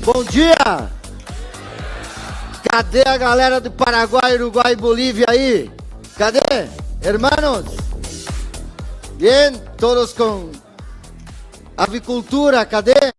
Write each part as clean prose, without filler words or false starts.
Bom dia! Cadê a galera do Paraguai, Uruguai e Bolívia aí? Cadê? Hermanos? Bien? Todos com avicultura, cadê?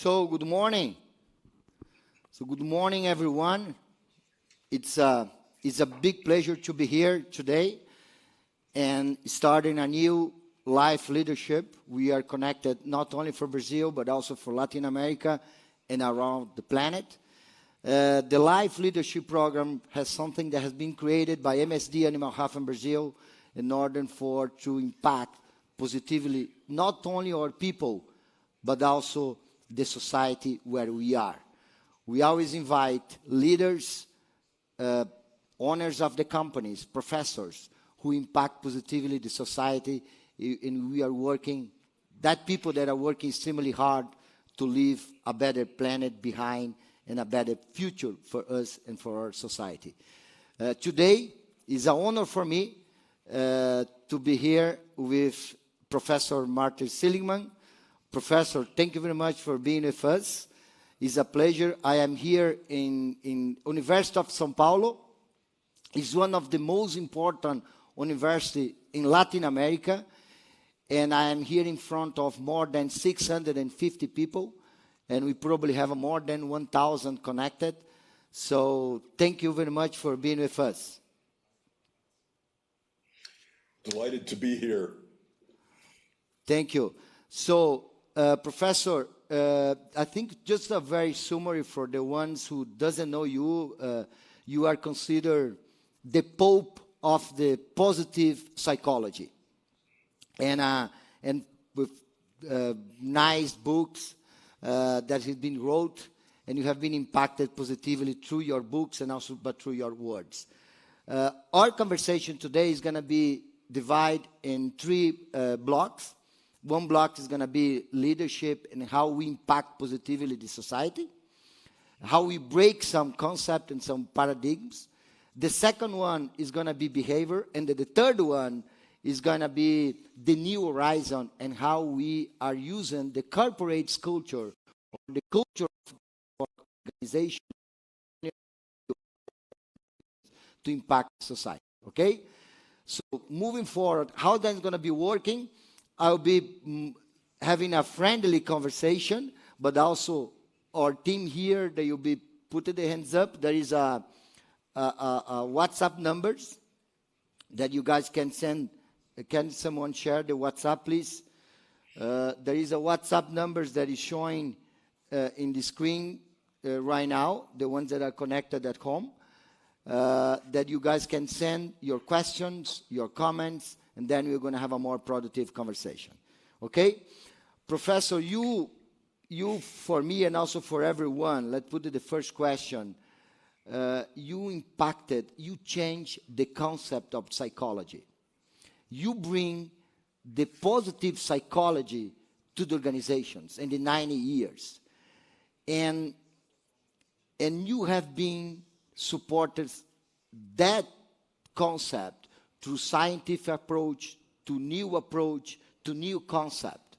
So good morning. So good morning, everyone. It's a big pleasure to be here today and starting a new life leadership. We are connected not only for Brazil, but also for Latin America and around the planet. The Life Leadership Program has something that has been created by MSD Animal Health in Brazil in order to impact positively not only our people, but also the society where we are. We always invite leaders, owners of the companies, professors who impact positively the society, and we are working, that people that are working extremely hard to leave a better planet behind and a better future for us and for our society. Today is an honor for me to be here with Professor Martin Seligman. Professor, thank you very much for being with us. It's a pleasure. I am here in University of São Paulo. It's one of the most important universities in Latin America. And I am here in front of more than 650 people. And we probably have more than 1,000 connected. So thank you very much for being with us. Delighted to be here. Thank you. So, Professor, I think just a very summary for the ones who doesn't know you, you are considered the Pope of the positive psychology. And with nice books that have been wrote, and you have been impacted positively through your books and also but through your words. Our conversation today is going to be divided in three blocks. One block is going to be leadership and how we impact positively the society, how we break some concepts and some paradigms. The second one is going to be behavior, and the third one is going to be the new horizon and how we are using the corporate culture or the culture of organization to impact society. Okay? So moving forward, how that's going to be working, I'll be having a friendly conversation, but also our team here, they will be putting their hands up. There is a WhatsApp numbers that you guys can send. Can someone share the WhatsApp, please? There is a WhatsApp numbers that is showing in the screen right now, the ones that are connected at home, that you guys can send your questions, your comments, and then we're going to have a more productive conversation. Okay? Professor, you for me and also for everyone, let's put it the first question. You changed the concept of psychology. You bring the positive psychology to the organizations in the 90 years. And you have been supported that concept through scientific approach, to new concept.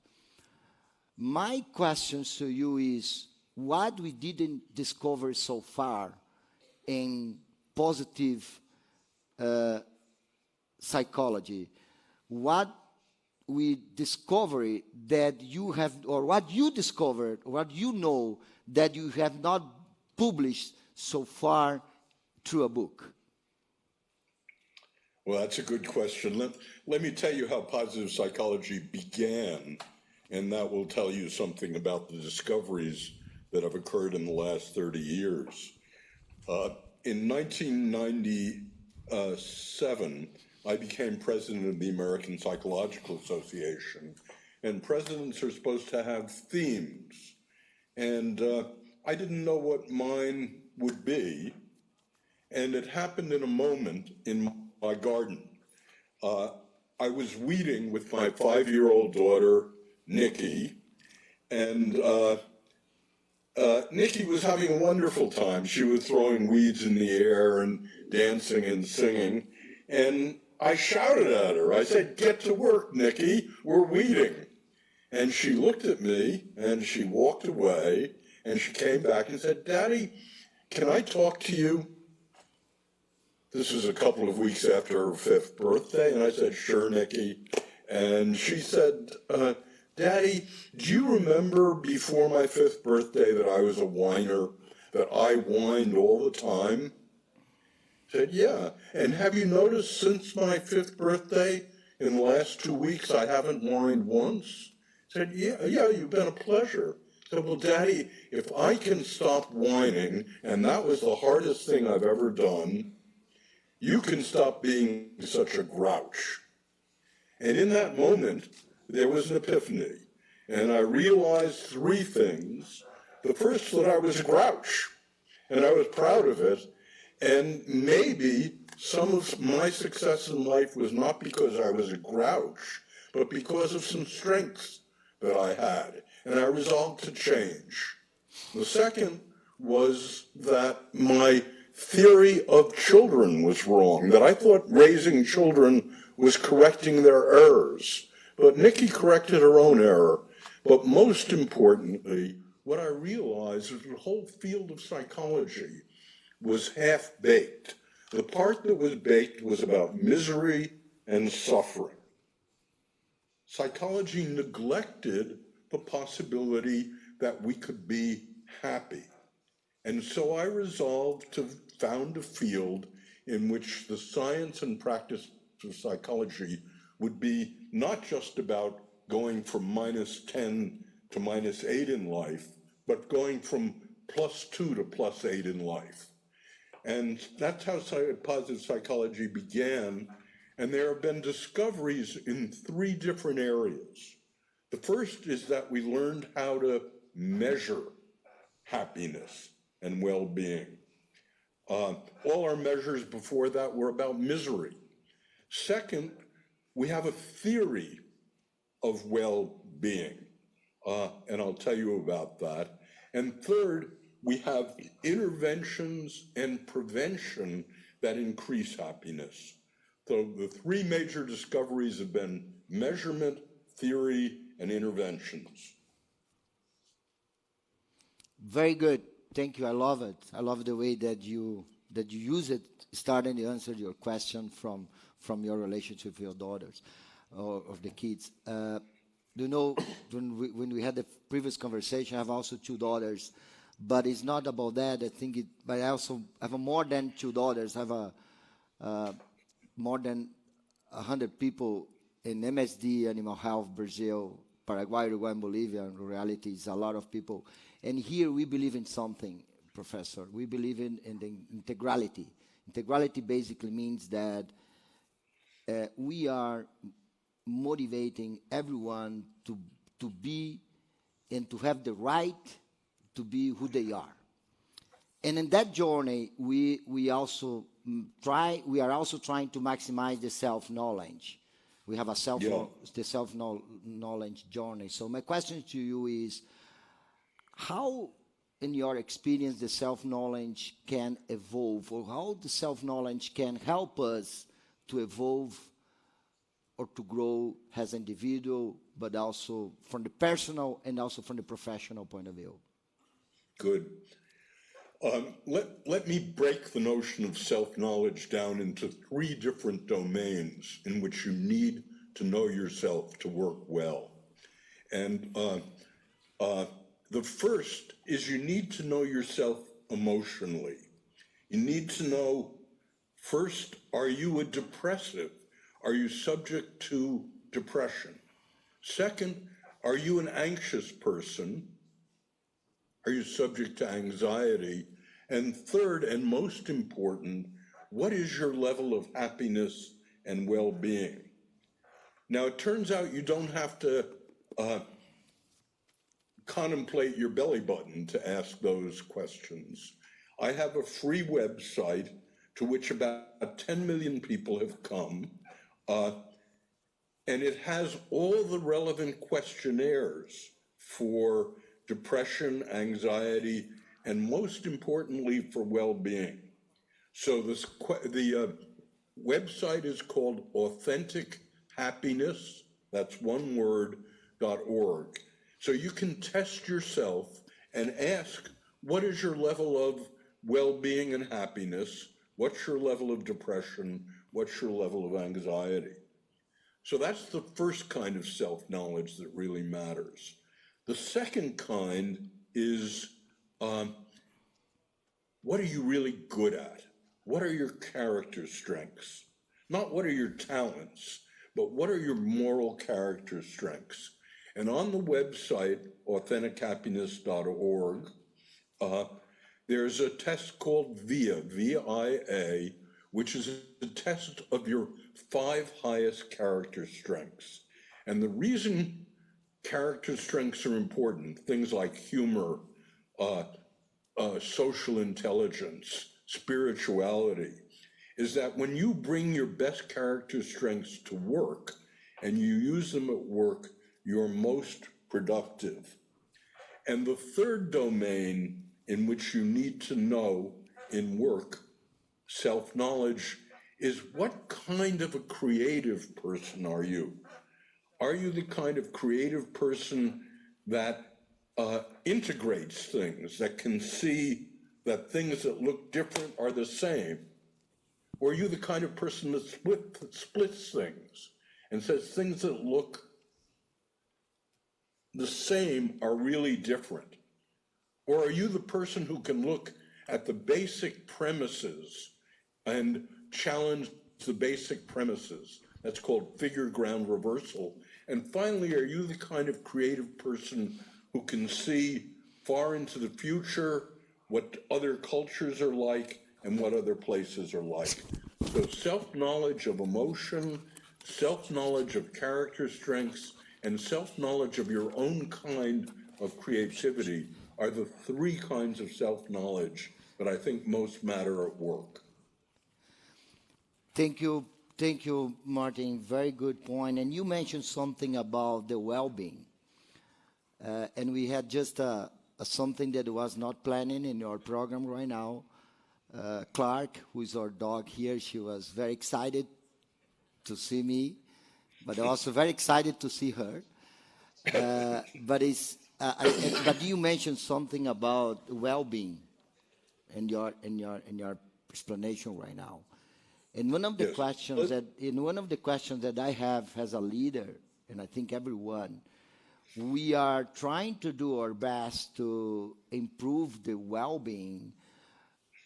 My question to you is, what we didn't discover so far in positive psychology, what we discovered that you have, or what you discovered, what you know that you have not published so far through a book? Well, that's a good question. Let me tell you how positive psychology began, and that will tell you something about the discoveries that have occurred in the last 30 years. In 1997, I became president of the American Psychological Association, and presidents are supposed to have themes. And I didn't know what mine would be, and it happened in a moment in my garden. I was weeding with my 5-year-old daughter, Nikki, and Nikki was having a wonderful time. She was throwing weeds in the air and dancing and singing, and I shouted at her. I said, "Get to work, Nikki, we're weeding." And she looked at me, and she walked away, and she came back and said, "Daddy, can I talk to you?" This was a couple of weeks after her 5th birthday, and I said, "Sure, Nikki." And she said, Daddy, do you remember before my 5th birthday that I was a whiner, that I whined all the time? I said, yeah. And have you noticed since my 5th birthday, in the last 2 weeks, I haven't whined once? I said, yeah, you've been a pleasure. I said, well, Daddy, if I can stop whining, and that was the hardest thing I've ever done, you can stop being such a grouch. And in that moment, there was an epiphany. And I realized 3 things. The first, that I was a grouch, and I was proud of it. And maybe some of my success in life was not because I was a grouch, but because of some strengths that I had. And I resolved to change. The second was that my theory of children was wrong, that I thought raising children was correcting their errors. But Nikki corrected her own error. But most importantly, what I realized is the whole field of psychology was half-baked. The part that was baked was about misery and suffering. Psychology neglected the possibility that we could be happy. And so I resolved to found a field in which the science and practice of psychology would be not just about going from -10 to -8 in life, but going from +2 to +8 in life. And that's how positive psychology began. And there have been discoveries in 3 different areas. The first is that we learned how to measure happiness and well-being. All our measures before that were about misery. Second, we have a theory of well-being, and I'll tell you about that. And third, we have interventions and prevention that increase happiness. So the 3 major discoveries have been measurement, theory, and interventions. Very good. Thank you. I love it. I love the way that you use it, starting to answer your question from your relationship with your daughters or of the kids. You know, when we had the previous conversation, I have also 2 daughters, but it's not about that. I think but I also have more than 2 daughters. I have more than 100 people in MSD, Animal Health, Brazil, Paraguay, Uruguay, and Bolivia. In reality, it's a lot of people. And here we believe in something, Professor. We believe in the integrality. Integrality basically means that we are motivating everyone to be and to have the right to be who they are. And in that journey, we are also trying to maximize the self-knowledge. We have the self-knowledge journey. So my question to you is, how, in your experience, the self-knowledge can evolve, or how the self-knowledge can help us to evolve or to grow as an individual, but also from the personal and also from the professional point of view? Good. Let me break the notion of self-knowledge down into 3 different domains in which you need to know yourself to work well. And the first is you need to know yourself emotionally. You need to know, first, are you a depressive? Are you subject to depression? Second, are you an anxious person? Are you subject to anxiety? And third, and most important, what is your level of happiness and well-being? Now, it turns out you don't have to contemplate your belly button to ask those questions. I have a free website to which about 10 million people have come, and it has all the relevant questionnaires for depression, anxiety, and most importantly, for well-being. So the website is called Authentic Happiness, that's one word, .org. So you can test yourself and ask, what is your level of well-being and happiness? What's your level of depression? What's your level of anxiety? So that's the first kind of self-knowledge that really matters. The second kind is what are you really good at? What are your character strengths? Not what are your talents, but what are your moral character strengths? And on the website, AuthenticHappiness.org, there's a test called VIA, V-I-A, which is a test of your 5 highest character strengths. And the reason character strengths are important, things like humor, social intelligence, spirituality, is that when you bring your best character strengths to work and you use them at work, you're most productive. And the third domain in which you need to know in work, self-knowledge, is what kind of a creative person are you? Are you the kind of creative person that integrates things, that can see that things that look different are the same? Or are you the kind of person that splits things and says things that look the same are really different? Or are you the person who can look at the basic premises and challenge the basic premises? That's called figure ground reversal. And finally, are you the kind of creative person who can see far into the future what other cultures are like and what other places are like? So self-knowledge of emotion, self-knowledge of character strengths, and self-knowledge of your own kind of creativity are the 3 kinds of self-knowledge that I think most matter at work. Thank you, Martin. Very good point. And you mentioned something about the well-being. And we had just something that was not planning in our program right now. Clark, who is our dog here, she was very excited to see me, but also very excited to see her. But you mentioned something about well-being in your explanation right now. And one of the questions that I have as a leader, and I think everyone, we are trying to do our best to improve the well-being,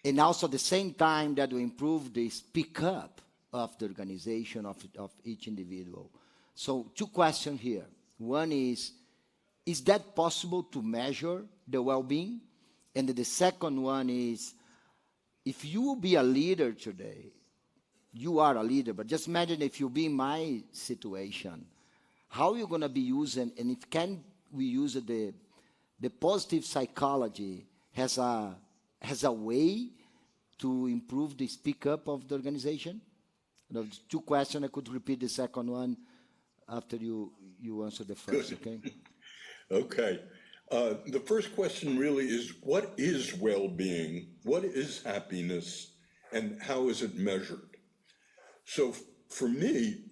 and also at the same time that we improve the speak up of the organization of each individual. So 2 questions here. One is that possible to measure the well-being? And the second one is, if you will be a leader today, you are a leader, but just imagine if you be in my situation, how you're going to be using, and if can we use the positive psychology has a way to improve the speak up of the organization? There's 2 questions. I could repeat the second one after you answer the first. Okay. Okay. The first question really is, what is well-being? What is happiness? And how is it measured? So for me,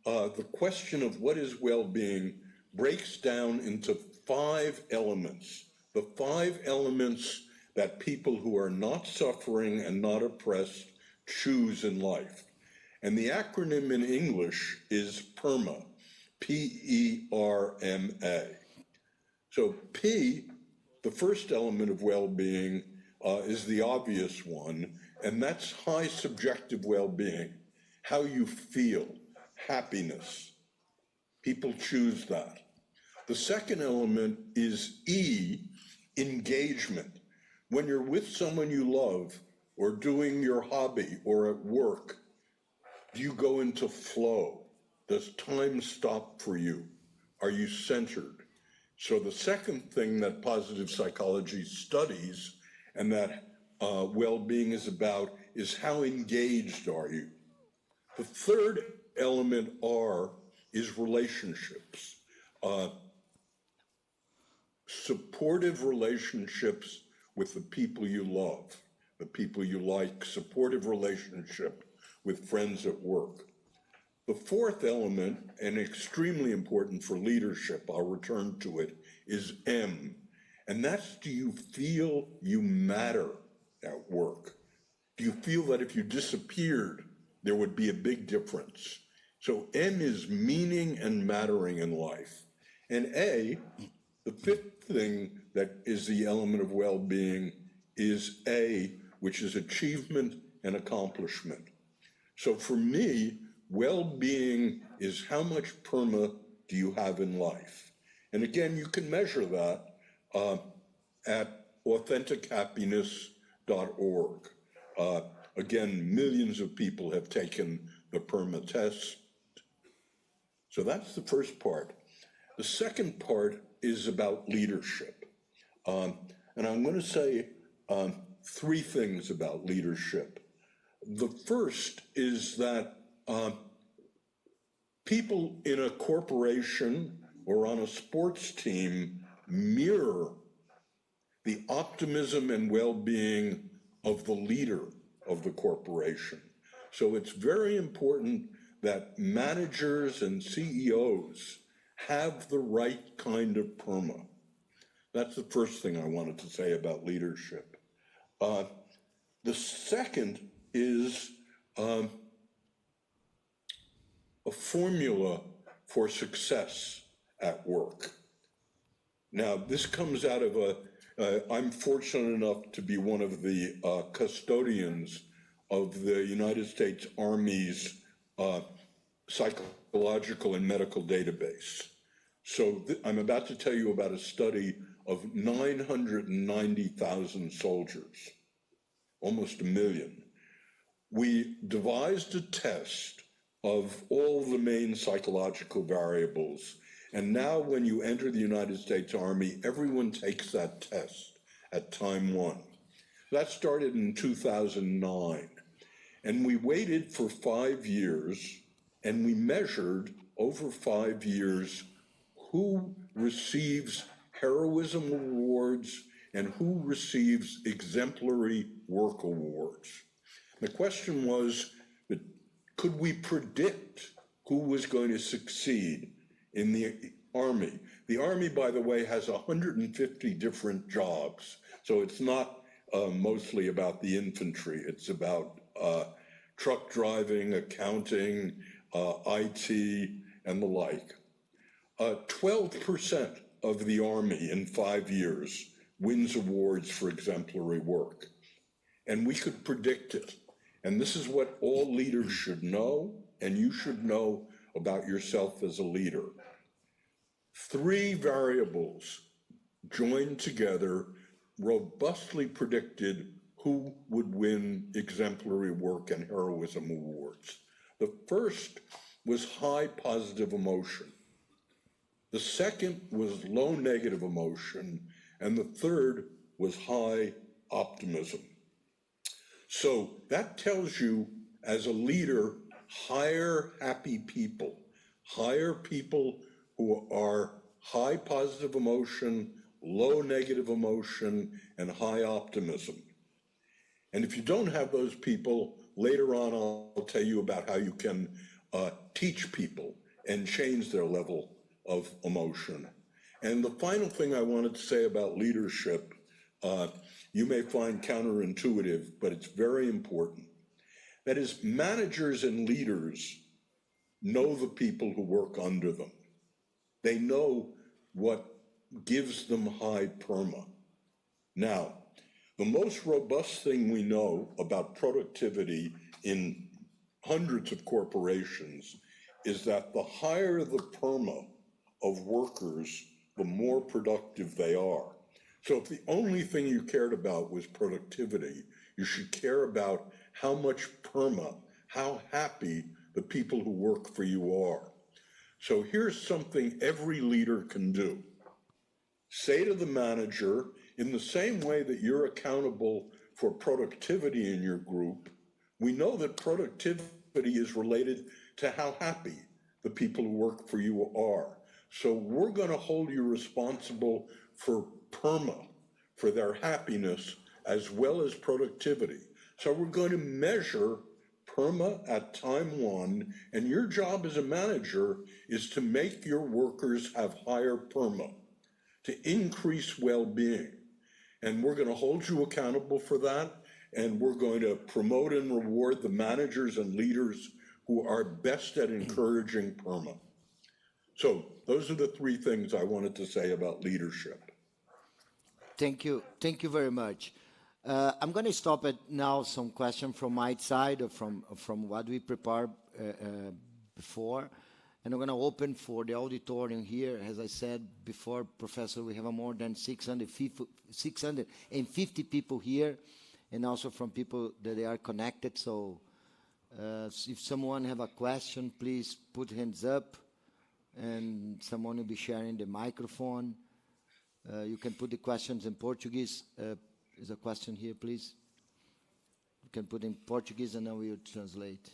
the question of what is well-being breaks down into 5 elements. The 5 elements that people who are not suffering and not oppressed choose in life. And the acronym in English is PERMA, P-E-R-M-A. So P, the first element of well-being, is the obvious one, and that's high subjective well-being, how you feel, happiness. People choose that. The second element is E, engagement. When you're with someone you love, or doing your hobby, or at work, do you go into flow? Does time stop for you? Are you centered? So the second thing that positive psychology studies and that well-being is about is how engaged are you? The third element, R, is relationships. Supportive relationships with the people you love, the people you like, supportive relationship with friends at work. The fourth element, and extremely important for leadership, I'll return to it, is M. And that's, do you feel you matter at work? Do you feel that if you disappeared, there would be a big difference? So M is meaning and mattering in life. And A, the fifth thing that is the element of well-being, is A, which is achievement and accomplishment. So for me, well-being is how much PERMA do you have in life? And again, you can measure that at AuthenticHappiness.org. Again, millions of people have taken the PERMA test. So that's the first part. The second part is about leadership. And I'm going to say three things about leadership. The first is that people in a corporation or on a sports team mirror the optimism and well-being of the leader of the corporation. So it's very important that managers and CEOs have the right kind of PERMA. That's the first thing I wanted to say about leadership. The second is a formula for success at work. Now, this comes out of I'm fortunate enough to be one of the custodians of the United States Army's psychological and medical database. So I'm about to tell you about a study of 990,000 soldiers, almost 1 million. We devised a test of all the main psychological variables. And now when you enter the United States Army, everyone takes that test at time 1. That started in 2009. And we waited for 5 years, and we measured over 5 years who receives heroism awards and who receives exemplary work awards. The question was, could we predict who was going to succeed in the Army? The Army, by the way, has 150 different jobs. So it's not mostly about the infantry. It's about truck driving, accounting, IT, and the like. 12% of the Army in 5 years wins awards for exemplary work. And we could predict it. And this is what all leaders should know, and you should know about yourself as a leader. 3 variables joined together robustly predicted who would win exemplary work and heroism awards. The first was high positive emotion. The second was low negative emotion, and the third was high optimism. So that tells you, as a leader, hire happy people. Hire people who are high positive emotion, low negative emotion, and high optimism. And if you don't have those people, later on I'll tell you about how you can teach people and change their level of emotion. And the final thing I wanted to say about leadership, you may find counterintuitive, but it's very important. That is, managers and leaders know the people who work under them. They know what gives them high PERMA. Now, the most robust thing we know about productivity in hundreds of corporations is that the higher the PERMA of workers, the more productive they are. So if the only thing you cared about was productivity, you should care about how much PERMA, how happy the people who work for you are. So here's something every leader can do. Say to the manager, in the same way that you're accountable for productivity in your group, we know that productivity is related to how happy the people who work for you are. So we're going to hold you responsible for PERMA, for their happiness, as well as productivity. So we're going to measure PERMA at time 1, and your job as a manager is to make your workers have higher PERMA, to increase well-being. And we're going to hold you accountable for that, and we're going to promote and reward the managers and leaders who are best at encouraging PERMA. So those are the three things I wanted to say about leadership. Thank you. Thank you very much. I'm going to stop at now some question from my side or from what we prepared before. And I'm going to open for the auditorium here. As I said before, Professor, we have more than 650 people here, and also from people that they are connected. So if someone have a question, please put hands up, and someone will be sharing the microphone. You can put the questions in Portuguese. There's a question here, please. You can put in Portuguese, and then we will translate.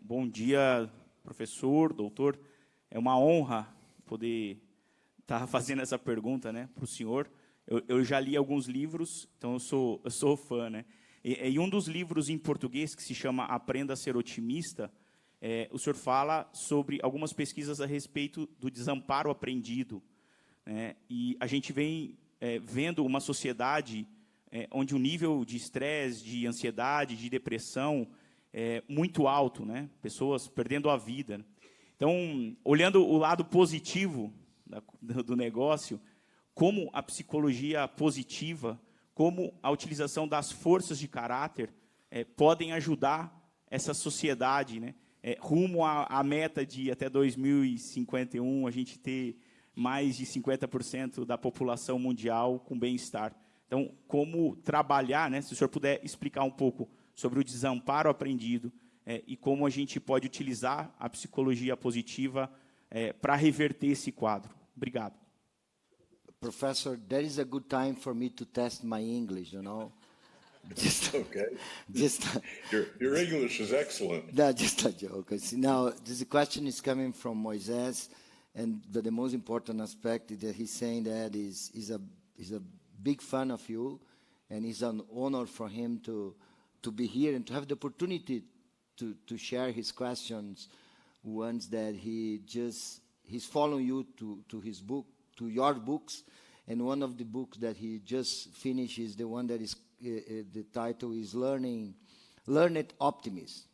Bom dia, professor, doutor. É uma honra poder estar fazendo essa pergunta, né, para o senhor. Eu já li alguns livros, então eu sou fã, né? E um dos livros em português, que se chama Aprenda a Ser Otimista, o senhor fala sobre algumas pesquisas a respeito do desamparo aprendido, né? E a gente vem vendo uma sociedade onde o nível de estresse, de ansiedade, de depressão é muito alto, né? Pessoas perdendo a vida. Então, olhando o lado positivo do negócio, como a psicologia positiva, como a utilização das forças de caráter podem ajudar essa sociedade, né? Rumo à meta de até 2051 a gente ter mais de 50% da população mundial com bem-estar. Então, como trabalhar, né? Se o senhor puder explicar um pouco sobre o desamparo aprendido e como a gente pode utilizar a psicologia positiva para reverter esse quadro. Obrigado. Professor, that is a good time for me to test my English, you know. Okay. Your English is excellent. No, just a joke. Now, this question is coming from Moises, and the most important aspect is that he's saying that he's a big fan of you, and it's an honor for him to be here and to have the opportunity to share his questions once that he's following you to his book, to your books, and one of the books that he just finished is the one that is the title is Learned Optimism.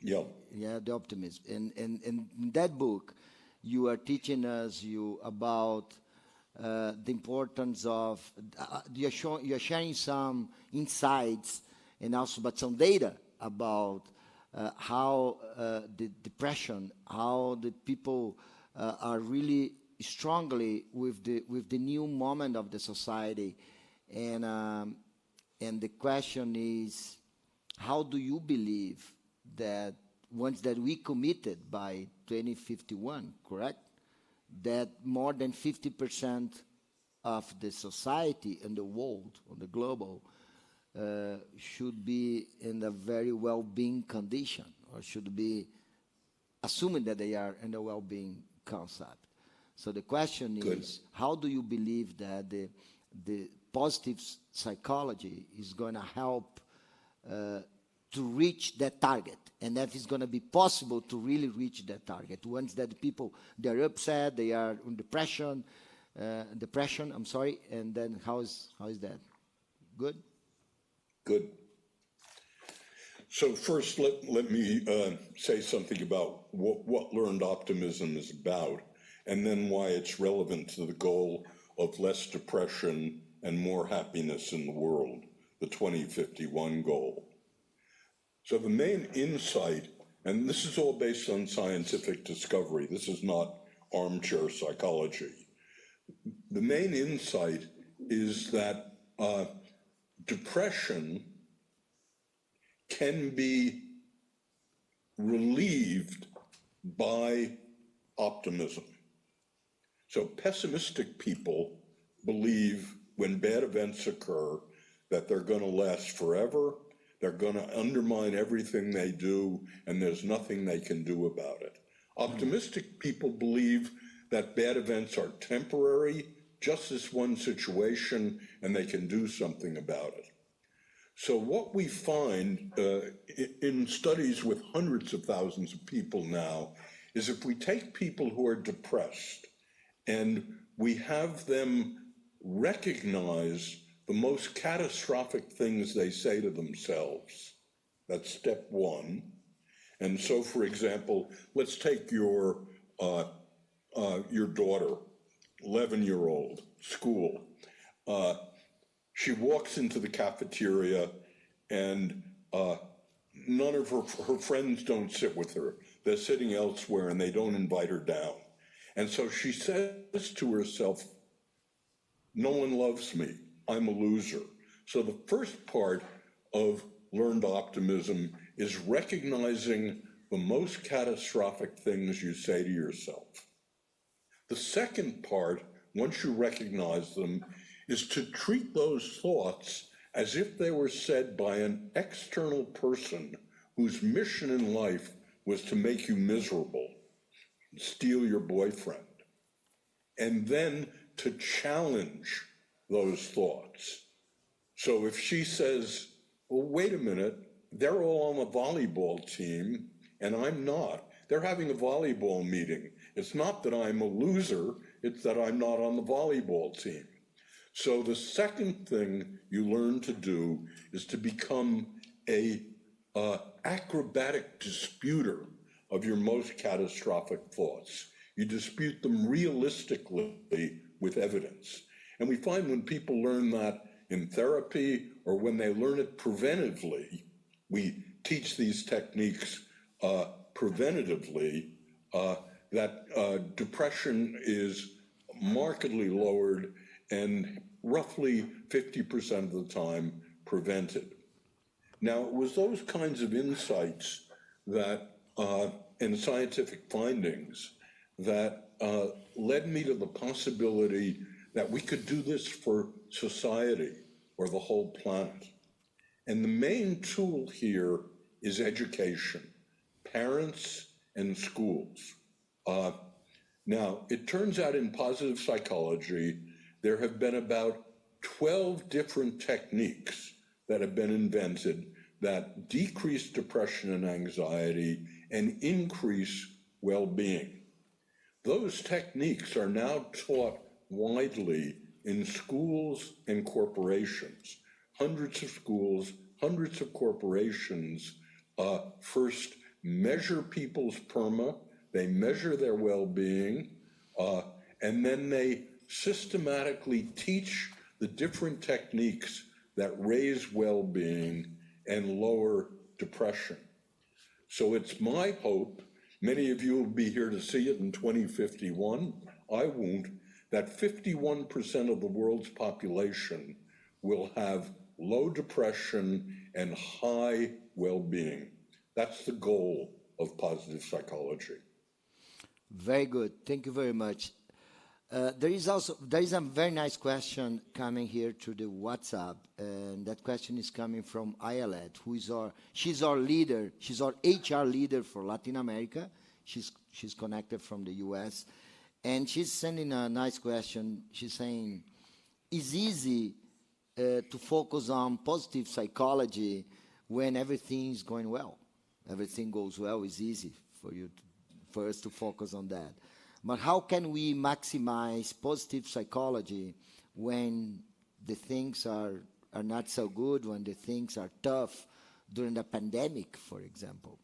Yeah. Yeah, the optimism. And in that book, you are teaching us about the importance of you're sharing some insights and also but some data about how the depression, how the people are really strongly with the new moment of the society, and the question is, how do you believe that once that we committed by 2051, correct, that more than 50% of the society and the world, or the global, should be in a very well-being condition, or should be assuming that they are in a well-being concept. So the question is, how do you believe that the positive psychology is going to help to reach that target, and that it's going to be possible to really reach that target once that people, they're upset, they are in depression, and then how is that? Good? Good. So first, let me say something about what learned optimism is about, and then why it's relevant to the goal of less depression and more happiness in the world, the 2051 goal. So the main insight, and this is all based on scientific discovery, this is not armchair psychology. The main insight is that depression can be relieved by optimism. So pessimistic people believe when bad events occur that they're going to last forever, they're going to undermine everything they do, and there's nothing they can do about it. Optimistic people believe that bad events are temporary, just this one situation, and they can do something about it. So what we find in studies with hundreds of thousands of people now is if we take people who are depressed and we have them recognize the most catastrophic things they say to themselves. That's step one. And so, for example, let's take your daughter, 11-year-old, school. She walks into the cafeteria and none of her friends don't sit with her. They're sitting elsewhere and they don't invite her down. And so she says to herself, no one loves me. I'm a loser. So the first part of learned optimism is recognizing the most catastrophic things you say to yourself. The second part, once you recognize them, is to treat those thoughts as if they were said by an external person whose mission in life was to make you miserable, steal your boyfriend, and then to challenge those thoughts. So if she says, well, wait a minute, they're all on the volleyball team and I'm not. They're having a volleyball meeting. It's not that I'm a loser, it's that I'm not on the volleyball team. So the second thing you learn to do is to become a acrobatic disputer of your most catastrophic thoughts. You dispute them realistically with evidence. And we find when people learn that in therapy or when they learn it preventatively, we teach these techniques preventatively, that depression is markedly lowered and roughly 50% of the time prevented. Now, it was those kinds of insights that, and scientific findings that led me to the possibility that we could do this for society or the whole planet. And the main tool here is education, parents and schools. Now, it turns out in positive psychology, there have been about 12 different techniques that have been invented that decrease depression and anxiety and increase well-being. Those techniques are now taught widely in schools and corporations. Hundreds of schools, hundreds of corporations first measure people's PERMA, they measure their well-being, and then they systematically teach the different techniques that raise well-being and lower depression. So it's my hope, many of you will be here to see it in 2051, I won't, that 51% of the world's population will have low depression and high well-being. That's the goal of positive psychology. Very good. Thank you very much. There is a very nice question coming here to the WhatsApp, and that question is coming from Ayelet, she's our leader, she's our HR leader for Latin America. She's connected from the US, and she's sending a nice question. She's saying, it's easy to focus on positive psychology when everything is going well. Everything goes well, it's easy for us to focus on that. But how can we maximize positive psychology when the things are not so good, when the things are tough during the pandemic, for example?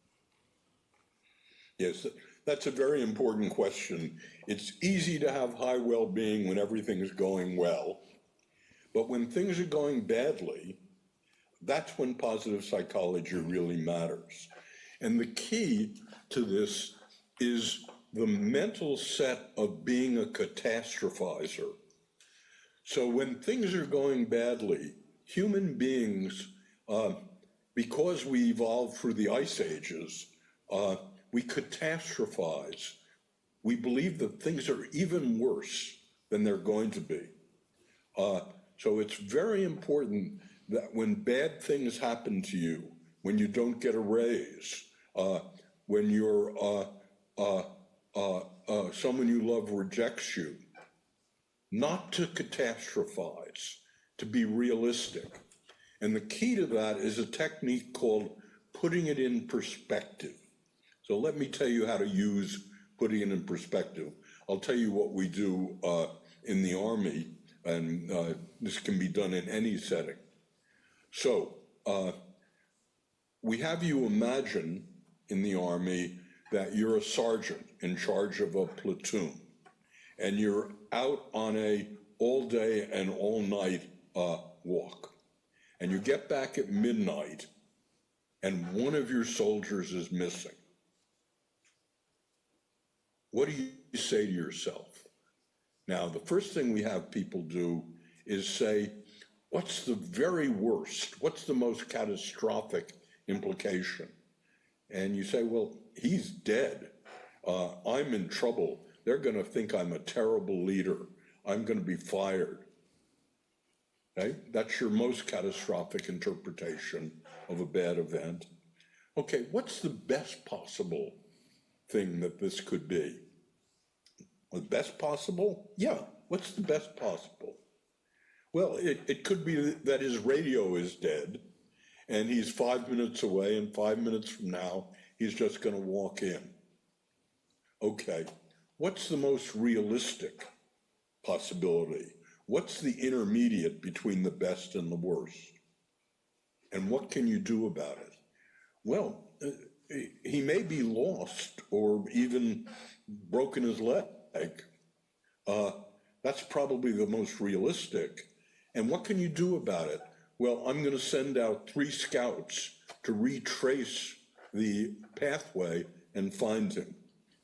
Yes, that's a very important question. It's easy to have high well-being when everything is going well, but when things are going badly, that's when positive psychology really matters. And the key to this is the mental set of being a catastrophizer. So when things are going badly, human beings, because we evolved through the ice ages, we catastrophize. We believe that things are even worse than they're going to be. So it's very important that when bad things happen to you, when you don't get a raise, when someone you love rejects you, not to catastrophize, to be realistic. And the key to that is a technique called putting it in perspective. So let me tell you how to use putting it in perspective, I'll tell you what we do in the Army, and this can be done in any setting. So we have you imagine in the Army that you're a sergeant in charge of a platoon, and you're out on a all day and all night walk. And you get back at midnight, and one of your soldiers is missing. What do you say to yourself? Now, the first thing we have people do is say, what's the very worst? What's the most catastrophic implication? And you say, well, he's dead. I'm in trouble. They're going to think I'm a terrible leader. I'm going to be fired. Okay? That's your most catastrophic interpretation of a bad event. Okay, what's the best possible thing that this could be? The best possible? Yeah, what's the best possible? Well, it could be that his radio is dead, and he's 5 minutes away, and 5 minutes from now, he's just going to walk in. Okay, what's the most realistic possibility? What's the intermediate between the best and the worst? And what can you do about it? Well, he may be lost or even broken his leg. That's probably the most realistic. And what can you do about it? Well, I'm going to send out 3 scouts to retrace the pathway and find him.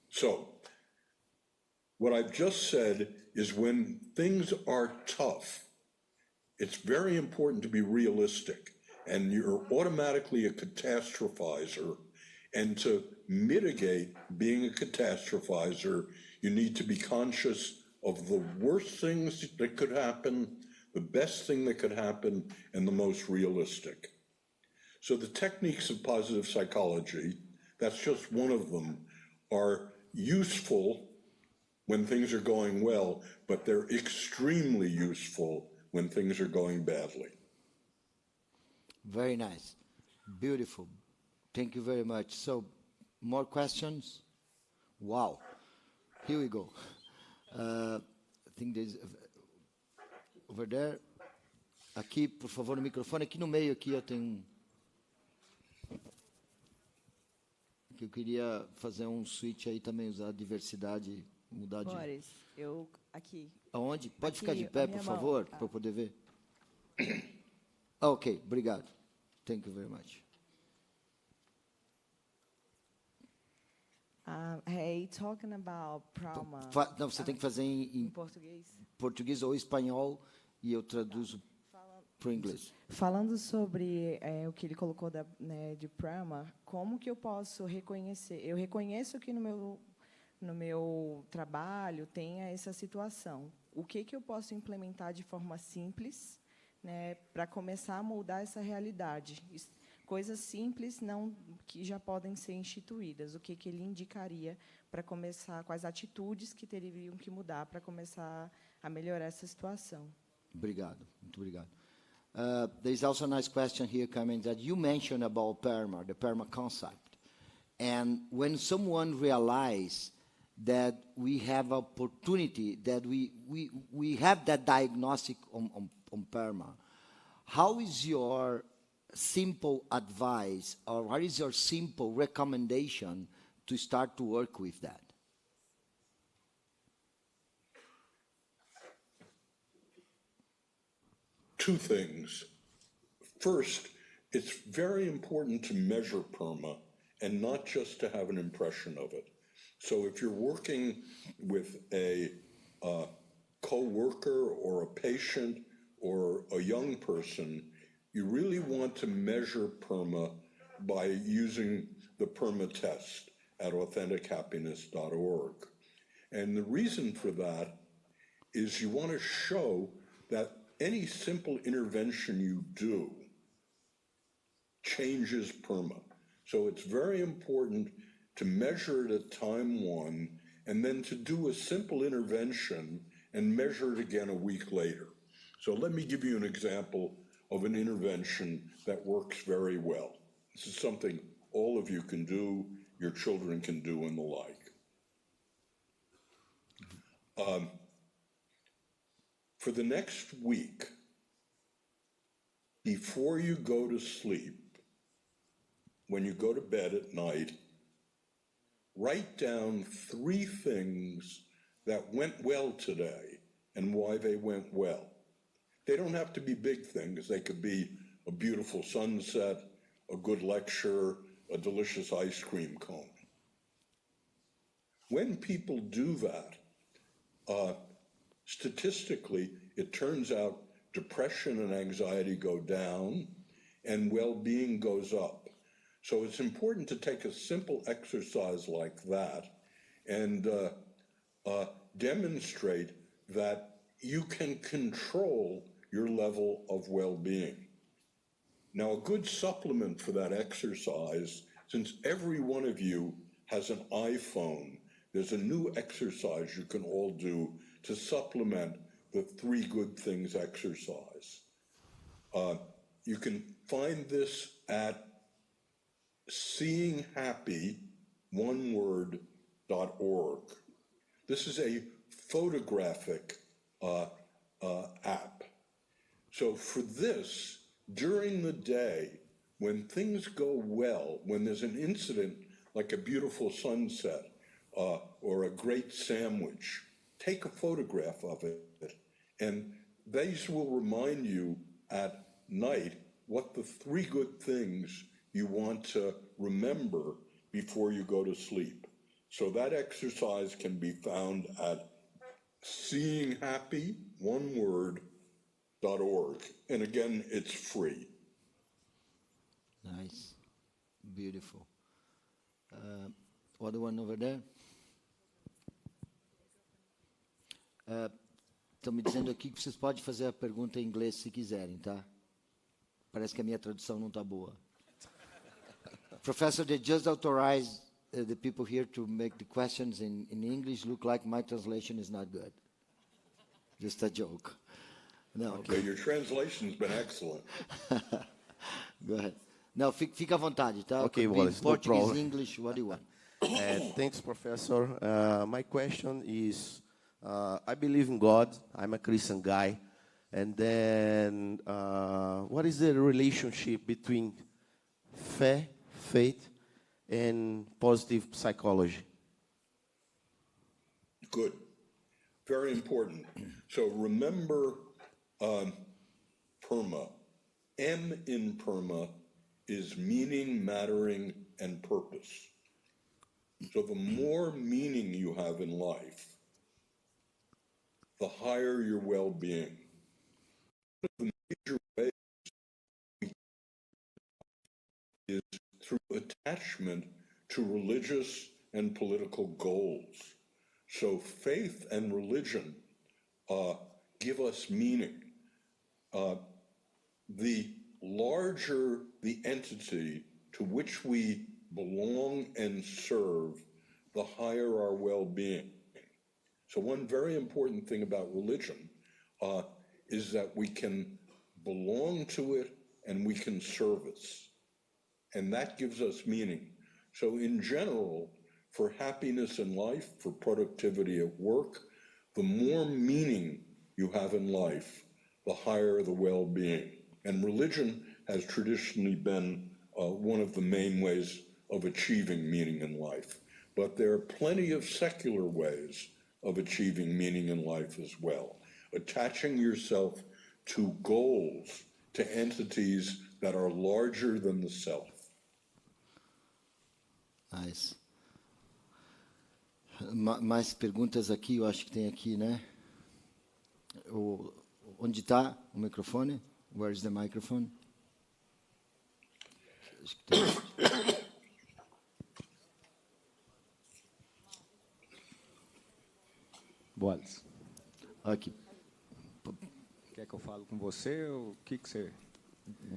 So, what I've just said is when things are tough, it's very important to be realistic, and you're automatically a catastrophizer. And to mitigate being a catastrophizer, you need to be conscious of the worst things that could happen, the best thing that could happen, and the most realistic. So the techniques of positive psychology, that's just one of them, are useful when things are going well, but they're extremely useful when things are going badly. Very nice. Beautiful. Thank you very much. So, more questions? Wow. Here we go. I think there's over there. Aqui, por favor, no microfone. Aqui no meio, aqui eu tenho. Que eu queria fazer um switch aí também, usar a diversidade, mudar de. Boris, eu aqui. Aonde? Pode Aqui, ficar de a pé, minha por mão. favor, para eu poder ver. Ok, obrigado. Thank you very much. Hey, talking about trauma. Não, você tem que fazer Em em português. português ou espanhol e eu traduzo para o inglês. Falando sobre o que ele colocou de Prama, como que eu posso reconhecer? Eu reconheço que no meu trabalho tenha essa situação. O que eu posso implementar de forma simples, né, para começar a moldar essa realidade? Coisas simples não que já podem ser instituídas. O que ele indicaria para começar, quais atitudes que teriam que mudar para começar a melhorar essa situação? Obrigado, muito obrigado. There is also a nice question here coming that you mentioned about PERMA, the PERMA concept. And when someone realizes that we have opportunity, that we have that diagnostic on PERMA, how is your simple advice or what is your simple recommendation to start to work with that? Two things. First, it's very important to measure PERMA and not just to have an impression of it. So if you're working with a co-worker or a patient or a young person, you really want to measure PERMA by using the PERMA test at AuthenticHappiness.org. And the reason for that is you want to show that any simple intervention you do changes PERMA. So it's very important to measure it at time 1 and then to do a simple intervention and measure it again a week later. So let me give you an example of an intervention that works very well. This is something all of you can do, your children can do, and the like. For the next week, before you go to sleep, when you go to bed at night, write down 3 things that went well today and why they went well. They don't have to be big things. They could be a beautiful sunset, a good lecture, a delicious ice cream cone. When people do that, statistically, it turns out depression and anxiety go down and well-being goes up. So it's important to take a simple exercise like that and demonstrate that you can control your level of well-being. Now, a good supplement for that exercise, since every one of you has an iPhone, there's a new exercise you can all do to supplement the 3 good things exercise. You can find this at seeinghappy.org. This is a photographic app. So for this, during the day, when things go well, when there's an incident like a beautiful sunset or a great sandwich, take a photograph of it, and these will remind you at night what the 3 good things you want to remember before you go to sleep. So that exercise can be found at seeinghappy.org. And again, it's free. Nice. Beautiful. Other one over there? Estão me dizendo aqui que vocês podem fazer a pergunta em inglês se quiserem, tá? Parece que a minha tradução não está boa. Professor, they just authorized the people here to make the questions in English. Look like my translation is not good. Just a joke. No, Okay, your translation's been excellent. Go ahead. No, fica à vontade, tá? Okay, Could be Wallace, no Portuguese, problem. English, what do you want? Thanks, Professor. My question is, I believe in God. I'm a Christian guy. And then, what is the relationship between faith, and positive psychology? Good. Very important. So remember PERMA. M in PERMA is meaning, mattering, and purpose. So the more meaning you have in life, the higher your well-being. One of the major ways is through attachment to religious and political goals. So faith and religion give us meaning. The larger the entity to which we belong and serve, the higher our well-being. So one very important thing about religion is that we can belong to it and we can serve it. And that gives us meaning. So in general, for happiness in life, for productivity at work, the more meaning you have in life, the higher the well-being. And religion has traditionally been one of the main ways of achieving meaning in life. But there are plenty of secular ways of achieving meaning in life as well. Attaching yourself to goals, to entities that are larger than the self. Nice. Mais perguntas aqui, eu acho que tem aqui, né? Onde está o microfone? Where is the microphone? Acho que tem. Wallace, Aqui. quer que eu fale com você ou o que você...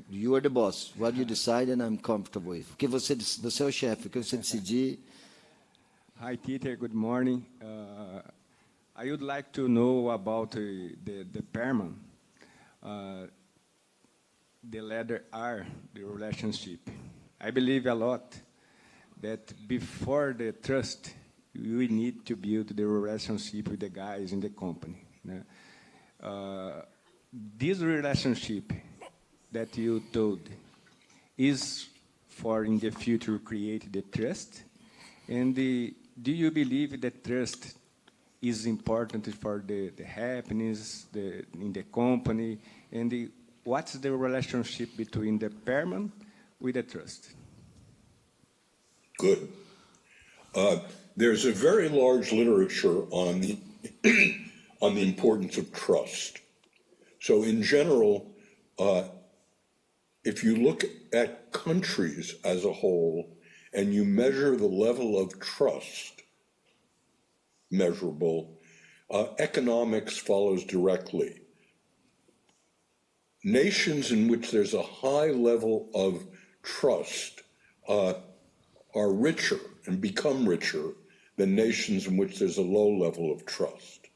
You are the boss. What you decide and I'm comfortable with. Porque você é o chefe. O que você decidir. Hi, Peter. Good morning. I would like to know about the PERMA, the letter R, the relationship. I believe a lot that before the trust we need to build the relationship with the guys in the company. Né? This relationship that you told is for in the future create the trust, and do you believe that trust is important for the happiness in the company, and what's the relationship between the permanent with the trust? Good. There's a very large literature on the on the importance of trust. So in general, if you look at countries as a whole and you measure the level of trust measurable, economics follows directly. Nations in which there's a high level of trust are richer and become richer than nations in which there's a low level of trust.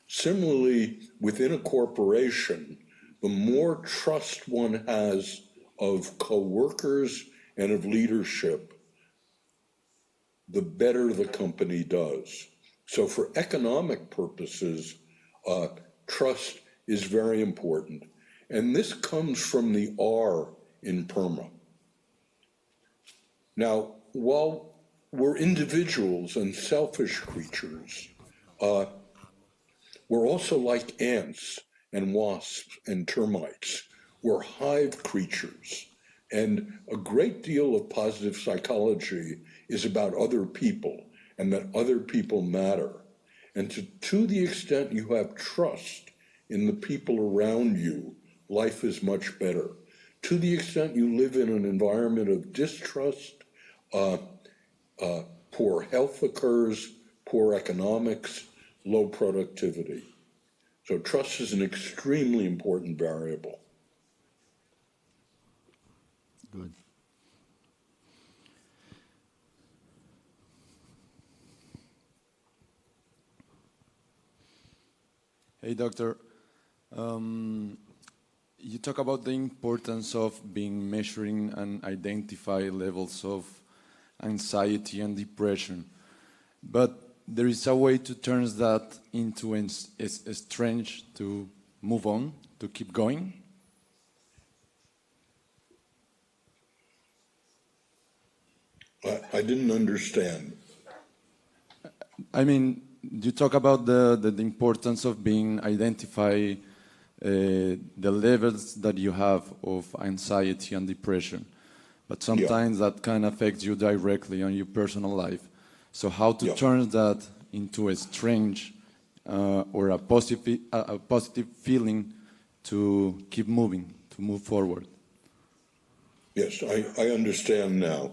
Similarly, within a corporation, the more trust one has of coworkers and of leadership, the better the company does. So for economic purposes, trust is very important. And this comes from the R in PERMA. Now, while we're individuals and selfish creatures, we're also like ants and wasps and termites. We're hive creatures. And a great deal of positive psychology is about other people and that other people matter. And to the extent you have trust in the people around you, life is much better. To the extent you live in an environment of distrust, poor health occurs, poor economics, low productivity. So trust is an extremely important variable. Good. Hey, doctor. You talk about the importance of being measuring and identify levels of anxiety and depression, but there is a way to turn that into a strength to move on, to keep going. I didn't understand. I mean, you talk about the importance of being identify the levels that you have of anxiety and depression, but sometimes that can affect you directly on your personal life. So how to turn that into a strength or a positive feeling to keep moving, to move forward? Yes, I understand now.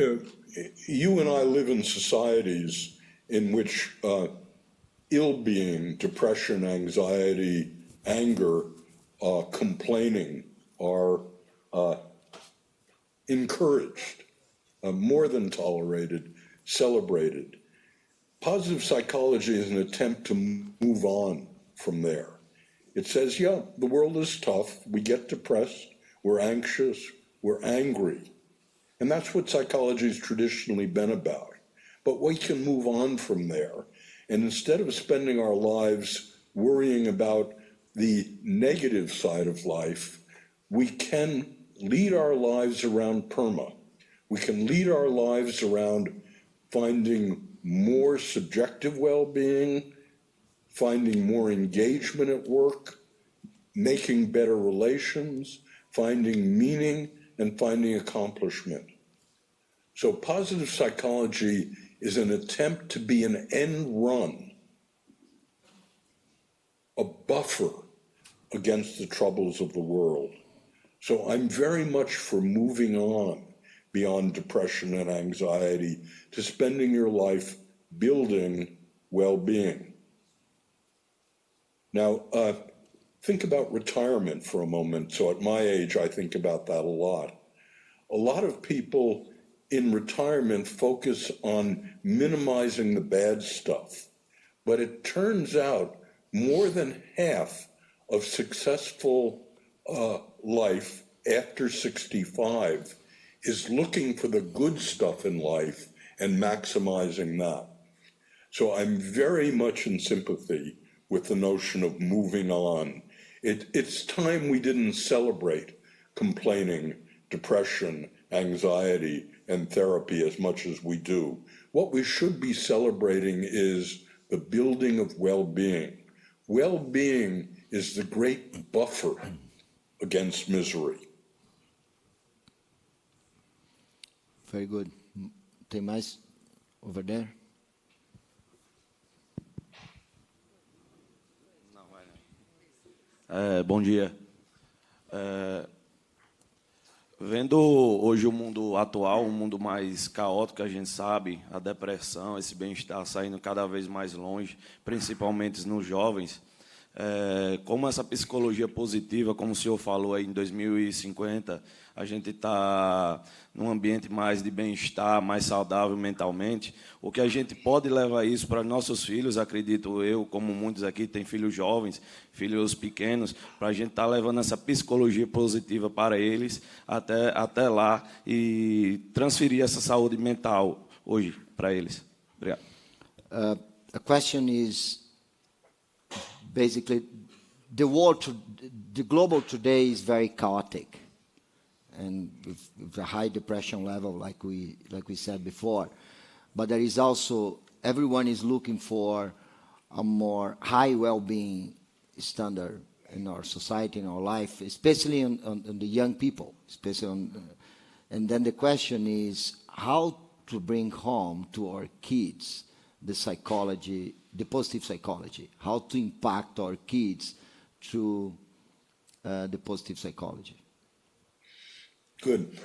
You and I live in societies in which ill-being, depression, anxiety, anger, complaining are encouraged, more than tolerated, celebrated. Positive psychology is an attempt to move on from there. It says, yeah, the world is tough. We get depressed. We're anxious. We're angry. And that's what psychology has traditionally been about. But we can move on from there. And instead of spending our lives worrying about the negative side of life, we can lead our lives around PERMA. We can lead our lives around finding more subjective well-being, finding more engagement at work, making better relations, finding meaning, and finding accomplishment. So positive psychology is an attempt to be an end run, a buffer against the troubles of the world. So I'm very much for moving on beyond depression and anxiety to spending your life building well-being. Now, think about retirement for a moment. So at my age, I think about that a lot. A lot of people in retirement focus on minimizing the bad stuff. But it turns out more than half of successful life after 65 is looking for the good stuff in life and maximizing that. So I'm very much in sympathy with the notion of moving on. It's time we didn't celebrate complaining, depression, anxiety, and therapy as much as we do. What we should be celebrating is the building of well-being. Well-being is the great buffer against misery. Very good. Tem mais over there? Bom dia. Vendo hoje o mundo atual, um mundo mais caótico, a gente sabe, a depressão, esse bem-estar saindo cada vez mais longe, principalmente nos jovens, como essa psicologia positiva, como o senhor falou aí, em 2050, a gente está num ambiente mais de bem-estar, mais saudável mentalmente, o que a gente pode levar isso para nossos filhos, acredito eu, como muitos aqui têm filhos jovens, filhos pequenos, para a gente estar levando essa psicologia positiva para eles até lá e transferir essa saúde mental hoje para eles. Obrigado. A question is basically the global today is very chaotic, and with a high depression level, like we said before. But there is also everyone is looking for a more high well-being standard in our society, in our life, especially on the young people, and then the question is how to bring home to our kids the psychology, the positive psychology, how to impact our kids through the positive psychology. Good.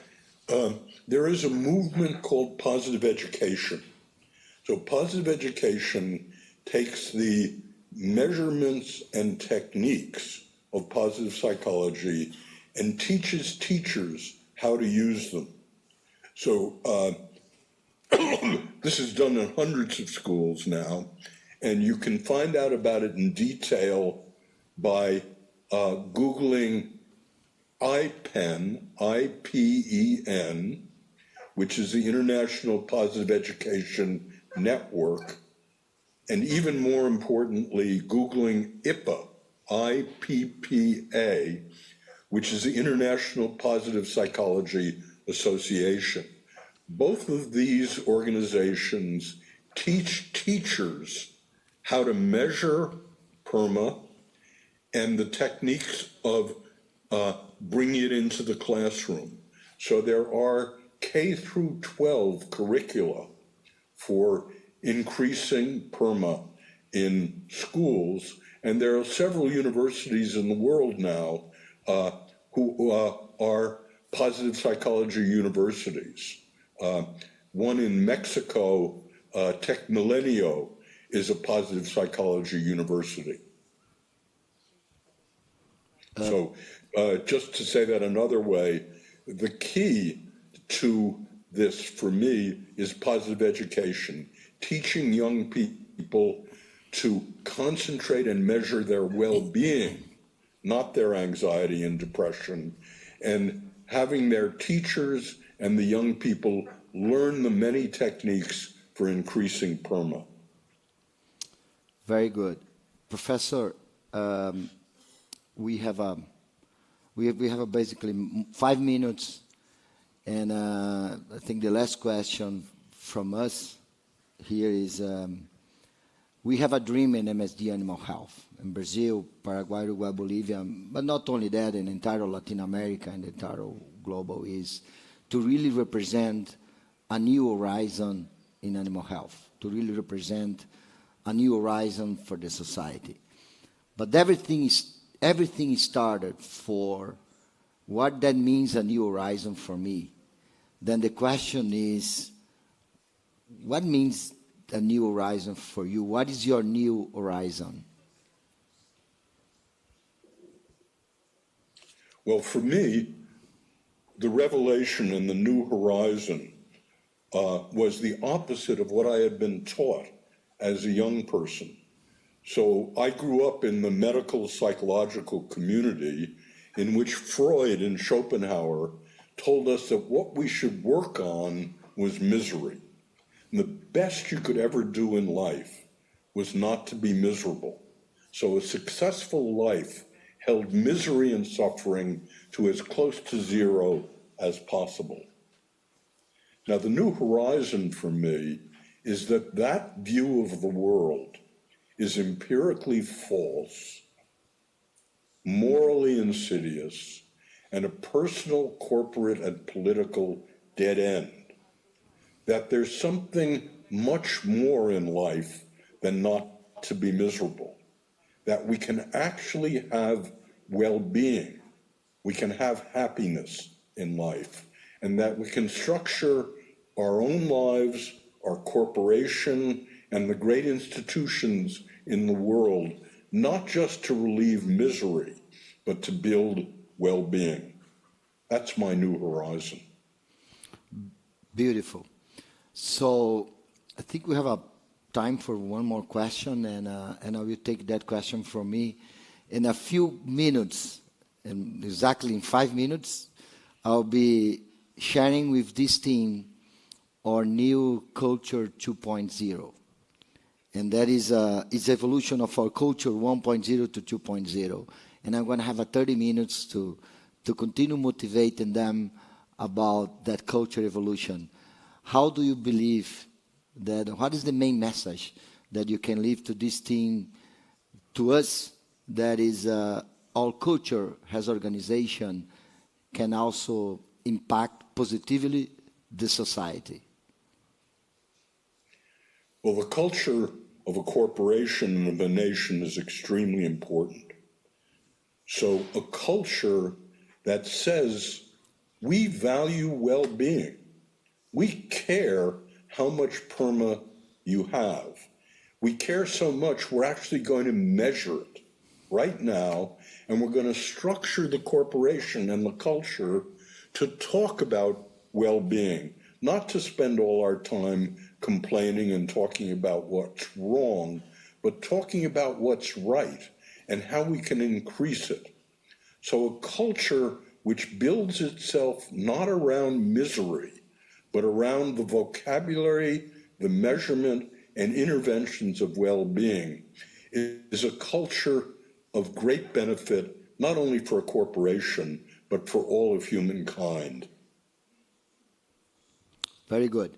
There is a movement called positive education. So positive education takes the measurements and techniques of positive psychology and teaches teachers how to use them. So this is done in hundreds of schools now, and you can find out about it in detail by Googling IPEN, I-P-E-N, which is the International Positive Education Network, and even more importantly, Googling IPPA, I-P-P-A, which is the International Positive Psychology Association. Both of these organizations teach teachers how to measure PERMA and the techniques of bringing it into the classroom. So there are K through 12 curricula for increasing PERMA in schools, and there are several universities in the world now who are positive psychology universities. One in Mexico, Tec Milenio, is a positive psychology university. So just to say that another way, the key to this for me is positive education, teaching young people to concentrate and measure their well-being, not their anxiety and depression, and having their teachers and the young people learn the many techniques for increasing PERMA. Very good. Professor, we have basically 5 minutes, and I think the last question from us here is, we have a dream in MSD Animal Health in Brazil, Paraguay, Uruguay, Bolivia, but not only that, in entire Latin America and entire global, is to really represent a new horizon in animal health, to really represent a new horizon for the society. But everything started for what that means, a new horizon for me. Then the question is, what means a new horizon for you? What is your new horizon? Well, for me, the revelation in the new horizon was the opposite of what I had been taught as a young person. So I grew up in the medical psychological community in which Freud and Schopenhauer told us that what we should work on was misery. And the best you could ever do in life was not to be miserable. So a successful life held misery and suffering to as close to zero as possible. Now, the new horizon for me is that that view of the world is empirically false, morally insidious, and a personal, corporate, and political dead end. That there's something much more in life than not to be miserable. That we can actually have well-being, we can have happiness in life, and that we can structure our own lives, our corporation, and the great institutions in the world, not just to relieve misery, but to build well-being. That's my new horizon. Beautiful. So I think we have a time for one more question, and I will take that question from me. In a few minutes, and exactly in 5 minutes, I'll be sharing with this team our new culture 2.0. And that is evolution of our culture 1.0 to 2.0. And I'm going to have 30 minutes to continue motivating them about that culture evolution. How do you believe that, what is the main message that you can leave to this team, to us, that is our culture as organization can also impact positively the society? Well, the culture of a corporation and of a nation is extremely important. So a culture that says we value well-being, we care how much PERMA you have. We care so much, we're actually going to measure it right now, and we're going to structure the corporation and the culture to talk about well-being, not to spend all our time complaining and talking about what's wrong, but talking about what's right and how we can increase it. So a culture which builds itself not around misery, but around the vocabulary, the measurement, and interventions of well-being is a culture of great benefit, not only for a corporation, but for all of humankind. Very good.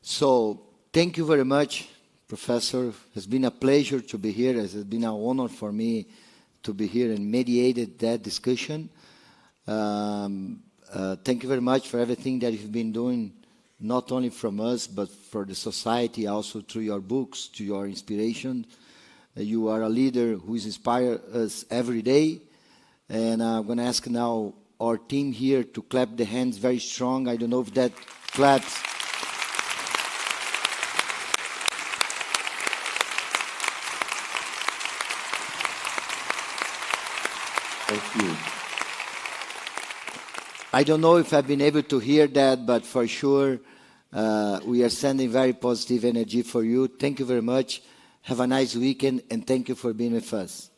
So thank you very much, Professor. It's been a pleasure to be here. It's been an honor for me to be here and mediated that discussion. Thank you very much for everything that you've been doing, not only from us, but for the society, also through your books, to your inspiration. You are a leader who inspires us every day. And I'm going to ask now our team here to clap the hands very strong. I don't know if that claps. Thank you. I don't know if I've been able to hear that, but for sure, we are sending very positive energy for you. Thank you very much. Have a nice weekend, and thank you for being with us.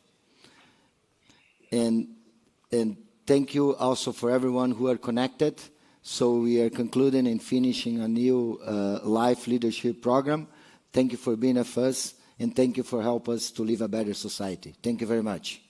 And thank you also for everyone who are connected. So we are concluding and finishing a new life leadership program. Thank you for being with us, and thank you for helping us to live a better society. Thank you very much.